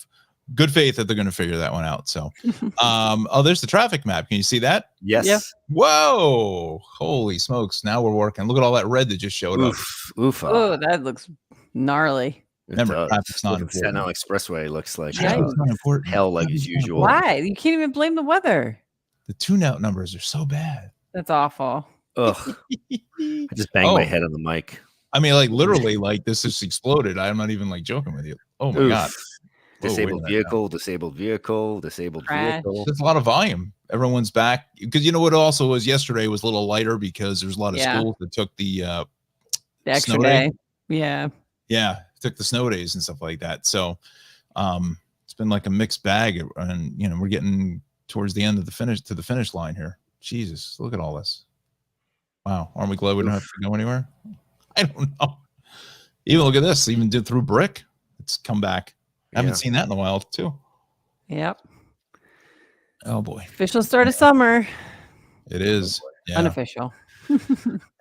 S1: good faith that they're going to figure that one out. So, there's the traffic map. Can you see that?
S3: Yes.
S2: Yep.
S1: Whoa! Holy smokes! Now we're working. Look at all that red that just showed up.
S2: Oh, that looks gnarly.
S1: Remember, traffic's not important.
S3: Staten Island Expressway looks like
S1: Traffic's not important.
S3: hell, like as usual.
S2: Why? You can't even blame the weather.
S1: The tune-out numbers are so bad.
S2: That's awful.
S3: Ugh! I just banged my head on the mic.
S1: I mean, like literally, like this just exploded. I'm not even like joking with you. Oh my god!
S3: Disabled vehicle, disabled vehicle, disabled vehicle.
S1: There's a lot of volume. Everyone's back because you know what also was yesterday was a little lighter because there's a lot of schools that took the
S2: extra day. Yeah.
S1: Took the snow days and stuff like that. So it's been like a mixed bag, and we're getting towards the end of the finish line here. Jesus, look at all this. Wow, aren't we glad we don't have to go anywhere? I don't know. Even look at this. Even did through brick. It's come back. I haven't seen that in a while too.
S2: Yep.
S1: Oh boy.
S2: Official start of summer.
S1: It is. Yeah.
S2: Unofficial.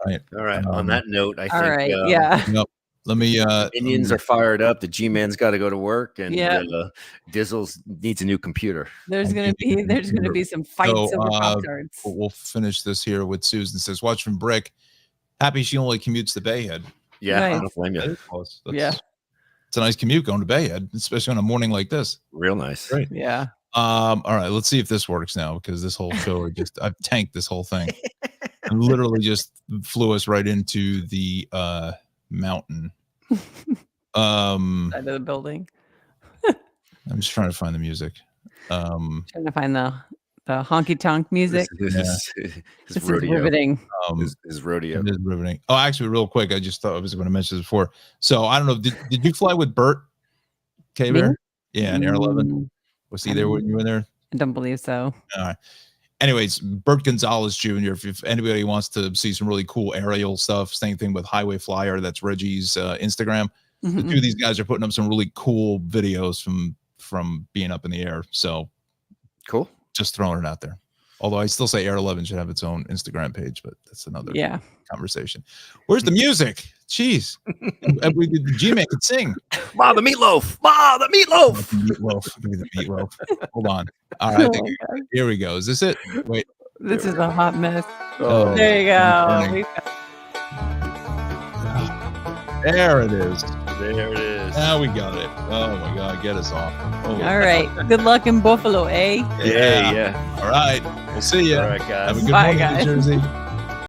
S1: Right.
S3: All right. On that note, I think.
S2: All right. Yeah.
S1: Let me.
S3: Minions are fired up. The G-Man's got to go to work, and Dizzles needs a new computer.
S2: There's gonna be some fights over Pop-Tarts.
S1: We'll finish this here with Susan. Says, watch from Brick. Happy she only commutes to Bayhead.
S3: Yeah,
S2: nice.
S3: I don't blame you.
S1: It's a nice commute going to Bayhead, especially on a morning like this.
S3: Real nice.
S1: Great.
S2: Yeah.
S1: All right, let's see if this works now because this whole show I've tanked this whole thing. I literally just flew us right into the mountain.
S2: Side of the building.
S1: I'm just trying to find the music.
S2: Trying to find the honky tonk music.
S3: This
S2: is
S3: rodeo.
S2: Riveting.
S3: His rodeo.
S1: It is riveting. Oh, actually, real quick, I just thought I was going to mention this before. So I don't know. Did you fly with Bert K-Bear? Yeah, in Air 11. Was he there when you were there?
S2: I don't believe so.
S1: All right. Anyways, Bert Gonzalez Jr., if anybody wants to see some really cool aerial stuff, same thing with Highway Flyer, that's Reggie's Instagram. The two of these guys are putting up some really cool videos from being up in the air. So
S3: cool.
S1: Just throwing it out there. Although I still say Air 11 should have its own Instagram page, but that's another conversation. Where's the music? Jeez. The G-Man could sing.
S3: Ma, the meatloaf. Ma, the meatloaf.
S1: The meatloaf. Hold on. All right. Here we go. Is this it? Wait.
S2: This is a hot mess.
S1: Oh,
S2: there you go.
S1: There it is.
S3: There it is.
S1: Now we got it. Oh my God. Get us off. Oh.
S2: All right. Good luck in Buffalo, eh?
S3: Yeah.
S1: All right. We'll see you.
S3: All right, guys.
S1: Have a good
S2: Bye,
S1: morning,
S2: guys.
S1: New Jersey.